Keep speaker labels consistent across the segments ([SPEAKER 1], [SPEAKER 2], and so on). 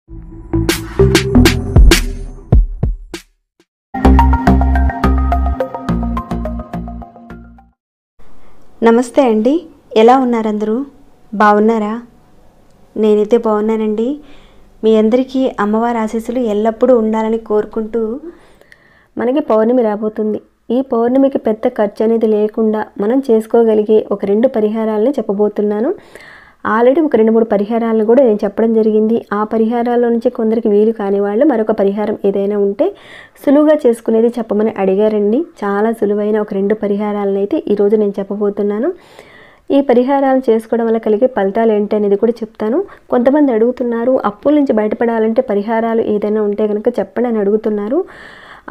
[SPEAKER 1] నమస్తే అండి, ఎలా ఉన్నారు అందరూ? బాగున్నారా? నేనైతే బాగున్నానండి. మీ అందరికీ అమ్మవారి ఆశీస్సులు ఎల్లప్పుడూ ఉండాలని కోరుకుంటూ మనకి పౌర్ణమి రాబోతుంది. ఈ పౌర్ణమికి పెద్ద ఖర్చు అనేది లేకుండా మనం చేసుకోగలిగే ఒక 2 పరిహారాలని చెప్పబోతున్నాను. ఆల్రెడీ ఒక 2-3 పరిహారాలను కూడా నేను చెప్పడం జరిగింది. ఆ పరిహారాల్లో నుంచి కొందరికి వీలు కాని వాళ్ళు మరొక పరిహారం ఏదైనా ఉంటే సులువుగా చేసుకునేది చెప్పమని అడిగారండి. చాలా సులువైన ఒక 2 పరిహారాలను అయితే ఈరోజు నేను చెప్పబోతున్నాను. ఈ పరిహారాలు చేసుకోవడం వల్ల కలిగే ఫలితాలు ఏంటి అనేది కూడా చెప్తాను. కొంతమంది అడుగుతున్నారు, అప్పుల నుంచి బయటపడాలంటే పరిహారాలు ఏదైనా ఉంటే కనుక చెప్పండి అని అడుగుతున్నారు.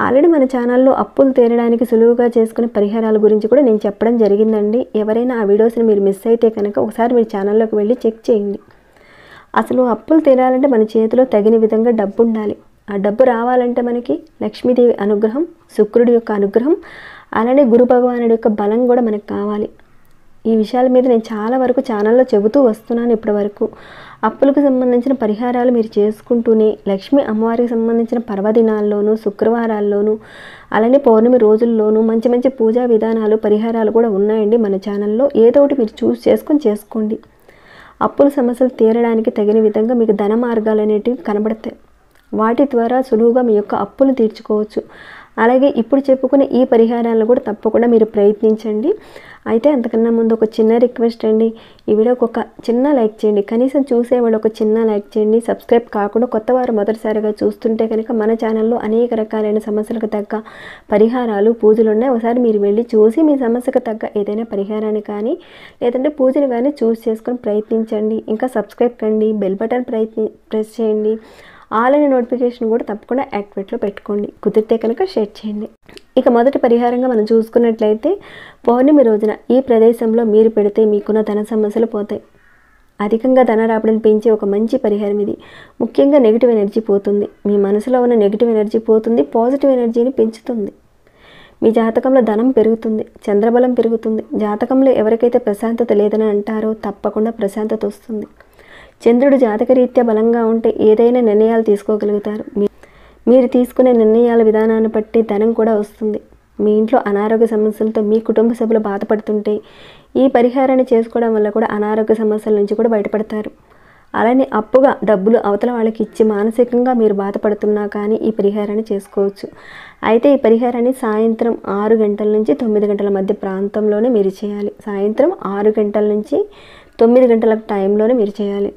[SPEAKER 1] ఆల్రెడీ మన ఛానల్లో అప్పులు తీరడానికి సులువుగా చేసుకునే పరిహారాల గురించి కూడా నేను చెప్పడం జరిగిందండి. ఎవరైనా ఆ వీడియోస్ని మీరు మిస్ అయితే కనుక ఒకసారి మీరు ఛానల్లోకి వెళ్ళి చెక్ చేయండి. అసలు అప్పులు తీరాలంటే మన చేతిలో తగిన విధంగా డబ్బు ఉండాలి. ఆ డబ్బు రావాలంటే మనకి లక్ష్మీదేవి అనుగ్రహం, శుక్రుడి యొక్క అనుగ్రహం, అలానే గురు భగవానుడి యొక్క బలం కూడా మనకు కావాలి. ఈ విషయాల మీద నేను చాలా వరకు ఛానల్లో చెబుతూ వస్తున్నాను. ఇప్పటి వరకు అప్పులకు సంబంధించిన పరిహారాలు మీరు చేసుకుంటూనే లక్ష్మీ అమ్మవారికి సంబంధించిన పర్వదినాల్లోనూ, శుక్రవారాల్లోనూ, అలానే పౌర్ణమి రోజుల్లోనూ మంచి మంచి పూజా విధానాలు, పరిహారాలు కూడా ఉన్నాయండి మన ఛానల్లో. ఏదో ఒకటి మీరు చేసుకోండి. అప్పుల సమస్యలు తీరడానికి తగిన విధంగా మీకు ధన మార్గాలు అనేటివి కనబడతాయి. వాటి ద్వారా సులువుగా మీ యొక్క అప్పులు తీర్చుకోవచ్చు. అలాగే ఇప్పుడు చెప్పుకునే ఈ పరిహారాలను కూడా తప్పకుండా మీరు ప్రయత్నించండి. అయితే అంతకన్నా ముందు ఒక చిన్న రిక్వెస్ట్ అండి, ఈ వీడియోకి ఒక చిన్న లైక్ చేయండి. కనీసం చూసేవాళ్ళు ఒక చిన్న లైక్ చేయండి. సబ్స్క్రైబ్ కాకుండా కొత్త వారు మొదటిసారిగా చూస్తుంటే కనుక మన ఛానల్లో అనేక రకాలైన సమస్యలకు తగ్గ పరిహారాలు, పూజలు ఉన్నాయి. ఒకసారి మీరు వెళ్ళి చూసి మీ సమస్యకు తగ్గ ఏదైనా పరిహారాన్ని కానీ లేదంటే పూజను కానీ చేసుకొని ప్రయత్నించండి. ఇంకా సబ్స్క్రైబ్ కండి, బెల్ బటన్ ప్రెస్ చేయండి. ఆల్ అనే నోటిఫికేషన్ కూడా తప్పకుండా యాక్టివేట్లో పెట్టుకోండి. కుదిరితే కనుక షేర్ చేయండి. ఇక మొదటి పరిహారంగా మనం చూసుకున్నట్లయితే పౌర్ణమి రోజున ఈ ప్రదేశంలో మీరు పెడితే మీకున్న ధన సమస్యలు పోతాయి. అధికంగా ధన రాబడిని పెంచే ఒక మంచి పరిహారం ఇది. ముఖ్యంగా నెగిటివ్ ఎనర్జీ పోతుంది. మీ మనసులో ఉన్న నెగిటివ్ ఎనర్జీ పోతుంది, పాజిటివ్ ఎనర్జీని పెంచుతుంది. మీ జాతకంలో ధనం పెరుగుతుంది, చంద్రబలం పెరుగుతుంది. జాతకంలో ఎవరికైతే ప్రశాంతత లేదని అంటారో తప్పకుండా ప్రశాంతత వస్తుంది. చంద్రుడు జాతకరీత్యా బలంగా ఉంటే ఏదైనా నిర్ణయాలు తీసుకోగలుగుతారు. మీరు తీసుకునే నిర్ణయాల విధానాన్ని బట్టి ధనం కూడా వస్తుంది. మీ ఇంట్లో అనారోగ్య సమస్యలతో మీ కుటుంబ సభ్యులు బాధపడుతుంటే ఈ పరిహారాన్ని చేసుకోవడం వల్ల కూడా అనారోగ్య సమస్యల నుంచి కూడా బయటపడతారు. అలానే అప్పుగా డబ్బులు అవతల వాళ్ళకి ఇచ్చి మానసికంగా మీరు బాధపడుతున్నా కానీ ఈ పరిహారాన్ని చేసుకోవచ్చు. అయితే ఈ పరిహారాన్ని సాయంత్రం 6 గంటల నుంచి 9 గంటల మధ్య ప్రాంతంలోనే మీరు చేయాలి. సాయంత్రం 6 గంటల నుంచి 9 గంటల టైంలోనే మీరు చేయాలి.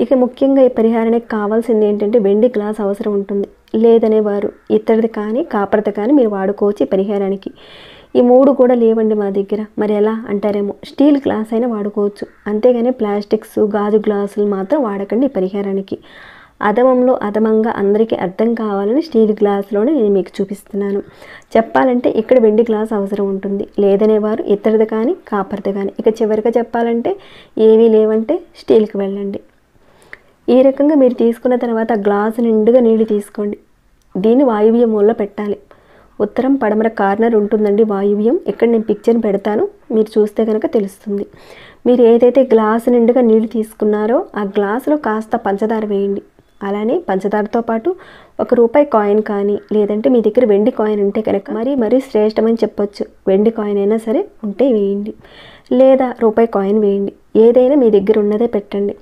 [SPEAKER 1] ఇక ముఖ్యంగా ఈ పరిహారానికి కావాల్సింది ఏంటంటే వెండి గ్లాస్ అవసరం ఉంటుంది. లేదనే వారు ఇత్తడిది కానీ కాపర్ది కానీ మీరు వాడుకోవచ్చు. ఈ పరిహారానికి ఈ 3 కూడా లేవండి మా దగ్గర, మరి ఎలా అంటారేమో, స్టీల్ గ్లాస్ అయినా వాడుకోవచ్చు. అంతేగాని ప్లాస్టిక్స్, గాజు గ్లాసులు మాత్రం వాడకండి. ఈ పరిహారానికి అధమంలో అధమంగా అందరికీ అర్థం కావాలని స్టీల్ గ్లాస్లోనే నేను మీకు చూపిస్తున్నాను. చెప్పాలంటే ఇక్కడ వెండి గ్లాస్ అవసరం ఉంటుంది. లేదనే వారు ఇత్తడిది కానీ కాపర్ది కానీ. ఇక చివరిగా చెప్పాలంటే ఏమీ లేవంటే స్టీల్కి వెళ్ళండి. ఈ రకంగా మీరు తీసుకున్న తర్వాత గ్లాసు నిండుగా నీళ్ళు తీసుకోండి. దీన్ని వాయువ్య మూలలో పెట్టాలి. ఉత్తరం పడమర కార్నర్ ఉంటుందండి వాయువ్యం. ఇక్కడ నేను పిక్చర్ని పెడతాను, మీరు చూస్తే కనుక తెలుస్తుంది. మీరు ఏదైతే గ్లాసు నిండుగా నీళ్ళు తీసుకున్నారో ఆ గ్లాసులో కాస్త పంచదార వేయండి. అలానే పంచదారతో పాటు ₹1 కాయిన్ కానీ లేదంటే మీ దగ్గర వెండి కాయిన్ ఉంటే కనుక మరీ శ్రేష్టమని చెప్పొచ్చు. వెండి కాయిన్ అయినా సరే ఉంటే వేయండి, లేదా ₹1 కాయిన్ వేయండి. ఏదైనా మీ దగ్గర ఉన్నదే పెట్టండి.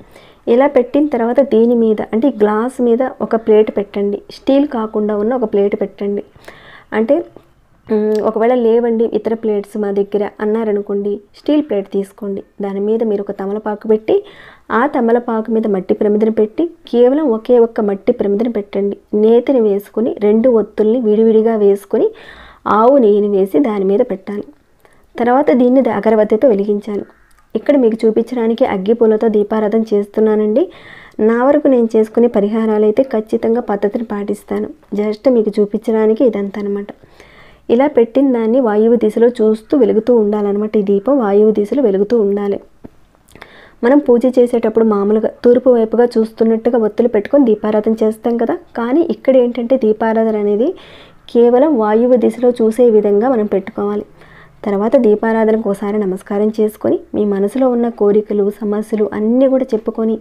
[SPEAKER 1] ఇలా పెట్టిన తర్వాత దీని మీద అంటే గ్లాస్ మీద ఒక ప్లేట్ పెట్టండి. స్టీల్ కాకుండా ఉన్న ఒక ప్లేట్ పెట్టండి. అంటే ఒకవేళ లేవండి ఇతర ప్లేట్స్ మా దగ్గర అన్నారనుకోండి, స్టీల్ ప్లేట్ తీసుకోండి. దాని మీద మీరు ఒక తమలపాకు పెట్టి ఆ తమలపాకు మీద మట్టి ప్రమిదను పెట్టి కేవలం ఒకే ఒక్క మట్టి ప్రమిదను పెట్టండి. నేతిని వేసుకొని 2 ఒత్తుల్ని విడివిడిగా వేసుకొని ఆవు నెయ్యిని వేసి దాని మీద పెట్టాలి. తర్వాత దీన్ని అగరబత్తితో వెలిగించాలి. ఇక్కడ మీకు చూపించడానికి అగ్గిపూలతో దీపారాధన చేస్తున్నానండి. నా వరకు నేను చేసుకునే పరిహారాలు అయితే ఖచ్చితంగా పద్ధతిని పాటిస్తాను. జస్ట్ మీకు చూపించడానికి ఇదంతా అనమాట. ఇలా పెట్టిన దాన్ని వాయువు దిశలో చూస్తూ వెలుగుతూ ఉండాలన్నమాట. ఈ దీపం వాయువు దిశలో వెలుగుతూ ఉండాలి. మనం పూజ చేసేటప్పుడు మామూలుగా తూర్పు వైపుగా చూస్తున్నట్టుగా ఒత్తులు పెట్టుకొని దీపారాధన చేస్తాం కదా. కానీ ఇక్కడ ఏంటంటే దీపారాధన అనేది కేవలం వాయువు దిశలో చూసే విధంగా మనం పెట్టుకోవాలి. తర్వాత దీపారాధనకు ఒకసారి నమస్కారం చేసుకొని మీ మనసులో ఉన్న కోరికలు సమస్యలు అన్నీ కూడా చెప్పుకొని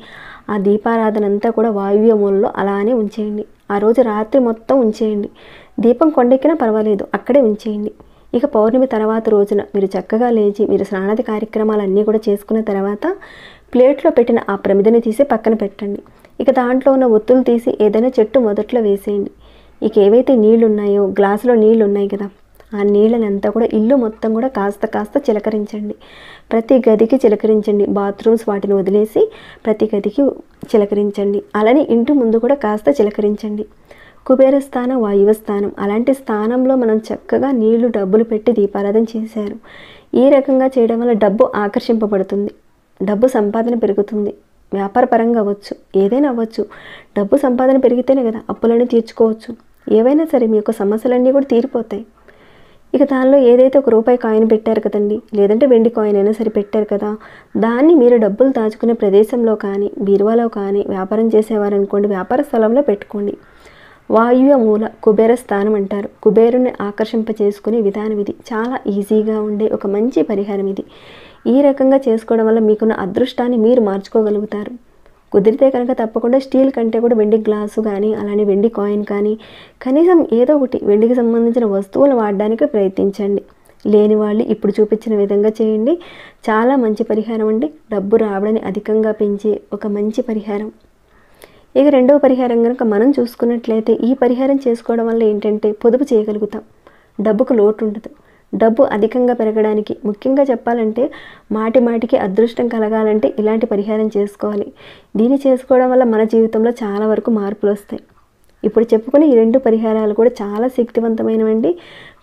[SPEAKER 1] ఆ దీపారాధన అంతా కూడా వాయువ్య మూలలో అలానే ఉంచేయండి. ఆ రోజు రాత్రి మొత్తం ఉంచేయండి. దీపం కొండెక్కినా పర్వాలేదు, అక్కడే ఉంచేయండి. ఇక పౌర్ణమి తర్వాత రోజున మీరు చక్కగా లేచి మీరు స్నానాది కార్యక్రమాలన్నీ కూడా చేసుకున్న తర్వాత ప్లేట్లో పెట్టిన ఆ ప్రమిదని తీసి పక్కన పెట్టండి. ఇక దాంట్లో ఉన్న ఒత్తులు తీసి ఏదైనా చెట్టు మొదట్లో వేసేయండి. ఇక ఏవైతే నీళ్ళు ఉన్నాయో గ్లాసులో నీళ్ళు ఉన్నాయి కదా, ఆ నీళ్ళని అంతా కూడా ఇల్లు మొత్తం కూడా కాస్త చిలకరించండి. ప్రతి గదికి చిలకరించండి. బాత్రూమ్స్ వాటిని వదిలేసి ప్రతి గదికి చిలకరించండి. అలానే ఇంటి ముందు కూడా కాస్త చిలకరించండి. కుబేర స్థానం, వాయువ స్థానం, అలాంటి స్థానంలో మనం చక్కగా నీళ్లు డబ్బులు పెట్టి దీపారాధన చేశారు. ఈ రకంగా చేయడం వల్ల డబ్బు ఆకర్షింపబడుతుంది, డబ్బు సంపాదన పెరుగుతుంది. వ్యాపార పరంగా అవ్వచ్చు, ఏదైనా అవ్వచ్చు. డబ్బు సంపాదన పెరిగితేనే కదా అప్పులన్నీ తీర్చుకోవచ్చు. ఏవైనా సరే మీ యొక్క సమస్యలన్నీ కూడా తీరిపోతాయి. ఇక దానిలో ఏదైతే ₹1 కాయిన్ పెట్టారు కదండి, లేదంటే వెండి కాయిన్ అయినా సరే పెట్టారు కదా, దాన్ని మీరు డబ్బులు దాచుకునే ప్రదేశంలో కానీ బీరువాలో కానీ వ్యాపారం చేసేవారనుకోండి వ్యాపార స్థలంలో పెట్టుకోండి. వాయువ్య మూల కుబేర స్థానం అంటారు. కుబేరుని ఆకర్షింప చేసుకునే విధానం ఇది. చాలా ఈజీగా ఉండే ఒక మంచి పరిహారం ఇది. ఈ రకంగా చేసుకోవడం వల్ల మీకున్న అదృష్టాన్ని మీరు మార్చుకోగలుగుతారు. కుదిరితే కనుక తప్పకుండా స్టీల్ కంటే కూడా వెండి గ్లాసు కానీ అలానే వెండి కాయిన్ కానీ కనీసం ఏదో ఒకటి వెండికి సంబంధించిన వస్తువులు వాడడానికి ప్రయత్నించండి. లేని వాళ్ళు ఇప్పుడు చూపించిన విధంగా చేయండి. చాలా మంచి పరిహారం అండి. డబ్బు రావడాన్ని అధికంగా పెంచే ఒక మంచి పరిహారం. ఇక రెండవ పరిహారం కనుక మనం చూసుకున్నట్లయితే ఈ పరిహారం చేసుకోవడం వల్ల ఏంటంటే పొదుపు చేయగలుగుతాం. డబ్బుకు లోటు ఉండదు. డబ్బు అధికంగా పెరగడానికి ముఖ్యంగా చెప్పాలంటే మాటికి అదృష్టం కలగాలంటే ఇలాంటి పరిహారం చేసుకోవాలి. దీన్ని చేసుకోవడం వల్ల మన జీవితంలో చాలా వరకు మార్పులు వస్తాయి. ఇప్పుడు చెప్పుకునే ఈ 2 పరిహారాలు కూడా చాలా శక్తివంతమైనవండి.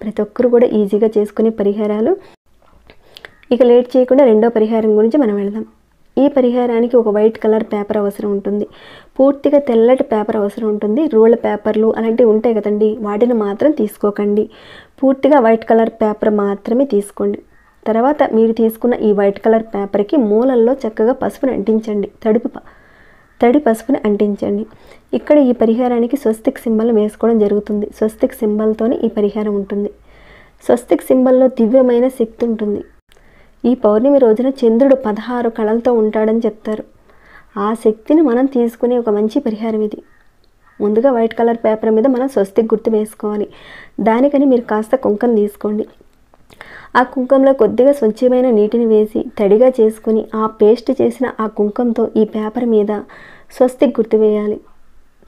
[SPEAKER 1] ప్రతి ఒక్కరు కూడా ఈజీగా చేసుకునే పరిహారాలు. ఇక లేట్ చేయకుండా రెండో పరిహారం గురించి మనం వెళదాం. ఈ పరిహారానికి ఒక వైట్ కలర్ పేపర్ అవసరం ఉంటుంది. పూర్తిగా తెల్లటి పేపర్ అవసరం ఉంటుంది. రోళ్ళ పేపర్లు అలాంటివి ఉంటాయి కదండి, వాటిని మాత్రం తీసుకోకండి. పూర్తిగా వైట్ కలర్ పేపర్ మాత్రమే తీసుకోండి. తర్వాత మీరు తీసుకున్న ఈ వైట్ కలర్ పేపర్కి మూలల్లో చక్కగా పసుపుని అంటించండి. తడి పసుపుని అంటించండి. ఇక్కడ ఈ పరిహారానికి స్వస్తిక్ సింబల్ వేసుకోవడం జరుగుతుంది. స్వస్తిక్ సింబల్తోనే ఈ పరిహారం ఉంటుంది. స్వస్తిక్ సింబల్లో దివ్యమైన శక్తి ఉంటుంది. ఈ పౌర్ణమి రోజున చంద్రుడు 16 కళలతో ఉంటాడని చెప్తారు. ఆ శక్తిని మనం తీసుకునే ఒక మంచి పరిహారం ఇది. ముందుగా వైట్ కలర్ పేపర్ మీద మనం స్వస్తిక్ గుర్తు వేసుకోవాలి. దానికని మీరు కాస్త కుంకం తీసుకోండి. ఆ కుంకంలో కొద్దిగా స్వచ్ఛమైన నీటిని వేసి తడిగా చేసుకుని ఆ పేస్ట్ చేసిన ఆ కుంకంతో ఈ పేపర్ మీద స్వస్తిక్ గుర్తు వేయాలి.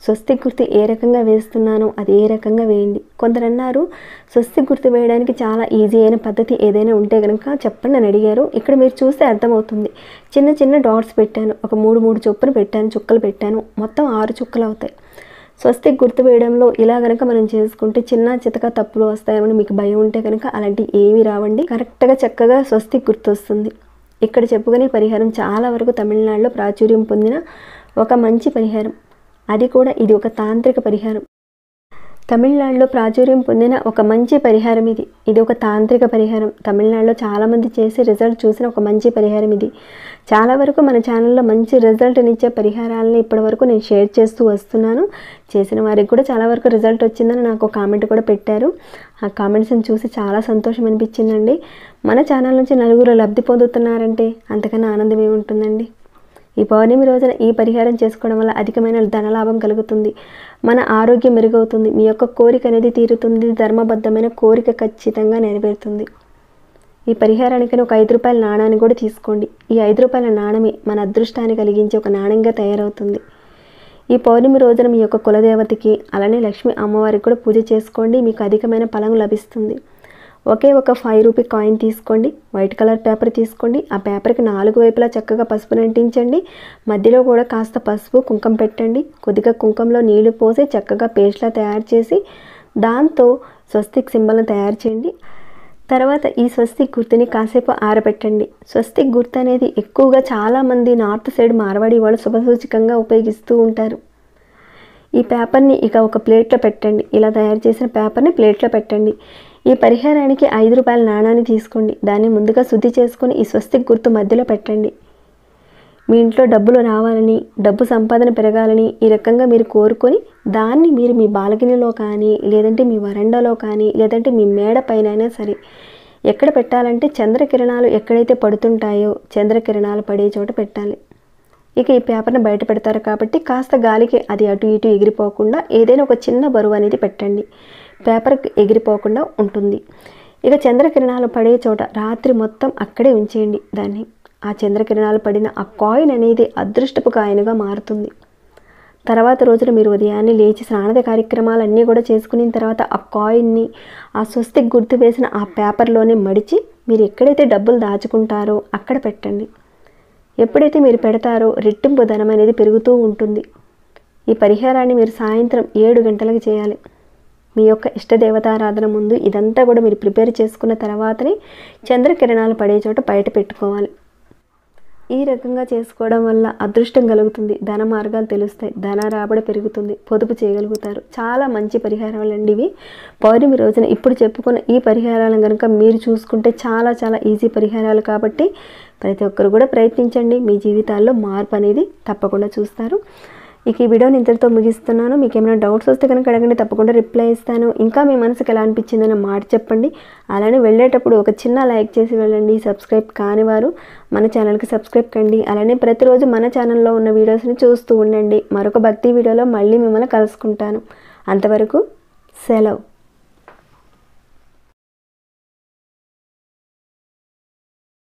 [SPEAKER 1] స్వస్తిక్ గుర్తు ఏ రకంగా వేస్తున్నానో అది ఏ రకంగా వేయండి. కొందరు అన్నారు స్వస్తిక్ గుర్తు వేయడానికి చాలా ఈజీ అయిన పద్ధతి ఏదైనా ఉంటే కనుక చెప్పండి అని అడిగారు. ఇక్కడ మీరు చూస్తే అర్థమవుతుంది. చిన్న డాట్స్ పెట్టాను, ఒక 3 చొప్పున పెట్టాను, చుక్కలు పెట్టాను, మొత్తం 6 చుక్కలు అవుతాయి. స్వస్తిక్ గుర్తు వేయడంలో ఇలా కనుక మనం చేసుకుంటే చిన్న చితక తప్పులు వస్తాయని మీకు భయం ఉంటే కనుక అలాంటివి ఏమీ రావండి. కరెక్ట్గా చక్కగా స్వస్తిక్ గుర్తు వస్తుంది. ఇక్కడ చెప్పుకునే పరిహారం చాలా వరకు తమిళనాడులో ప్రాచుర్యం పొందిన ఒక మంచి పరిహారం. అది కూడా ఇది ఒక తాంత్రిక పరిహారం. తమిళనాడులో ప్రాచుర్యం పొందిన ఒక మంచి పరిహారం ఇది. ఇది ఒక తాంత్రిక పరిహారం. తమిళనాడులో చాలామంది చేసి రిజల్ట్ చూసిన ఒక మంచి పరిహారం ఇది. చాలా వరకు మన ఛానల్లో మంచి రిజల్ట్నిచ్చే పరిహారాలను ఇప్పటివరకు నేను షేర్ చేస్తూ వస్తున్నాను. చేసిన వారికి కూడా చాలా వరకు రిజల్ట్ వచ్చిందని నాకు కామెంట్ కూడా పెట్టారు. ఆ కామెంట్స్ని చూసి చాలా సంతోషం అనిపించిందండి. మన ఛానల్ నుంచి నలుగురు లబ్ధి పొందుతున్నారంటే అంతకన్నా ఆనందం ఏముంటుందండి. ఈ పౌర్ణమి రోజున ఈ పరిహారం చేసుకోవడం వల్ల అధికమైన ధనలాభం కలుగుతుంది. మన ఆరోగ్యం మెరుగవుతుంది. మీ యొక్క కోరిక అనేది తీరుతుంది. ధర్మబద్ధమైన కోరిక ఖచ్చితంగా నెరవేరుతుంది. ఈ పరిహారానికి ఒక ₹5 నాణాన్ని కూడా తీసుకోండి. ఈ ₹5 నాణమే మన అదృష్టాన్ని కలిగించే ఒక నాణ్యంగా తయారవుతుంది. ఈ పౌర్ణమి రోజున మీ యొక్క కులదేవతకి అలానే లక్ష్మీ అమ్మవారికి కూడా పూజ చేసుకోండి. మీకు అధికమైన ఫలం లభిస్తుంది. ఒకే ఒక ₹5 కాయిన్ తీసుకోండి. వైట్ కలర్ పేపర్ తీసుకోండి. ఆ పేపర్కి 4 వైపులా చక్కగా పసుపుని అంటించండి. మధ్యలో కూడా కాస్త పసుపు కుంకం పెట్టండి. కొద్దిగా కుంకంలో నీళ్లు పోసి చక్కగా పేస్ట్లా తయారు చేసి దాంతో స్వస్తిక్ సింబల్ని తయారు చేయండి. తర్వాత ఈ స్వస్తిక్ గుర్తుని కాసేపు ఆరబెట్టండి. స్వస్తిక్ గుర్తు అనేది ఎక్కువగా చాలామంది నార్త్ సైడ్ మార్వాడి వాళ్ళు శుభసూచకంగా ఉపయోగిస్తూ ఉంటారు. ఈ పేపర్ని ఇక ఒక ప్లేట్లో పెట్టండి. ఇలా తయారు చేసిన పేపర్ని ప్లేట్లో పెట్టండి. ఈ పరిహారానికి ₹5 నాణాన్ని తీసుకోండి. దాన్ని ముందుగా శుద్ధి చేసుకొని ఈ స్వస్తిక్ గుర్తు మధ్యలో పెట్టండి. మీ ఇంట్లో డబ్బులు రావాలని, డబ్బు సంపాదన పెరగాలని ఈ రకంగా మీరు కోరుకొని దాన్ని మీరు మీ బాల్కనీలో కానీ లేదంటే మీ వరండాలో కానీ లేదంటే మీ మేడ పైన అయినా సరే ఎక్కడ పెట్టాలంటే చంద్రకిరణాలు ఎక్కడైతే పడుతుంటాయో చంద్రకిరణాలు పడే చోట పెట్టాలి. ఇక ఈ పేపర్ని బయట పెడతారు కాబట్టి కాస్త గాలికి అది అటు ఇటు ఎగిరిపోకుండా ఏదైనా ఒక చిన్న బరువు అనేది పెట్టండి, పేపర్ ఎగిరిపోకుండా ఉంటుంది. ఇక చంద్రకిరణాలు పడే చోట రాత్రి మొత్తం అక్కడే ఉంచేయండి దాన్ని. ఆ చంద్రకిరణాలు పడిన ఆ కాయిన్ అనేది అదృష్టపు కాయిన్గా మారుతుంది. తర్వాత రోజున మీరు ఉదయాన్నే లేచి స్నానద కార్యక్రమాలన్నీ కూడా చేసుకున్న తర్వాత ఆ కాయిన్ని ఆ స్వస్తిక్ గుర్తు వేసిన ఆ పేపర్లోనే మడిచి మీరు ఎక్కడైతే డబ్బులు దాచుకుంటారో అక్కడ పెట్టండి. ఎప్పుడైతే మీరు పెడతారో రెట్టింపు ధనం అనేది పెరుగుతూ ఉంటుంది. ఈ పరిహారాన్ని మీరు సాయంత్రం 7 గంటలకు చేయాలి. మీ యొక్క ఇష్టదేవతారాధన ముందు ఇదంతా కూడా మీరు ప్రిపేర్ చేసుకున్న తర్వాతనే చంద్రకిరణాలు పడే చోట బయట పెట్టుకోవాలి. ఈ రకంగా చేసుకోవడం వల్ల అదృష్టం కలుగుతుంది, ధన మార్గాలు తెలుస్తాయి, ధన రాబడి పెరుగుతుంది, పొదుపు చేయగలుగుతారు. చాలా మంచి పరిహారాలండి ఇవి. పౌర్ణమి రోజున ఇప్పుడు చెప్పుకున్న ఈ పరిహారాలను కనుక మీరు చూసుకుంటే చాలా చాలా ఈజీ పరిహారాలు కాబట్టి ప్రతి ఒక్కరు కూడా ప్రయత్నించండి. మీ జీవితాల్లో మార్పు అనేది తప్పకుండా చూస్తారు. ఇక ఈ వీడియోని ఇంతటితో ముగిస్తున్నాను. మీకు ఏమైనా డౌట్స్ వస్తే కనుక అడగండి, తప్పకుండా రిప్లై ఇస్తాను. ఇంకా మీ మనసుకు ఎలా అనిపించిందని మాట చెప్పండి. అలానే వెళ్ళేటప్పుడు ఒక చిన్న లైక్ చేసి వెళ్ళండి. సబ్స్క్రైబ్ కాని వారు మన ఛానల్కి సబ్స్క్రైబ్ కండి. అలానే ప్రతిరోజు మన ఛానల్లో ఉన్న వీడియోస్ని చూస్తూ ఉండండి. మరొక భక్తి వీడియోలో మళ్ళీ మిమ్మల్ని కలుసుకుంటాను. అంతవరకు సెలవు.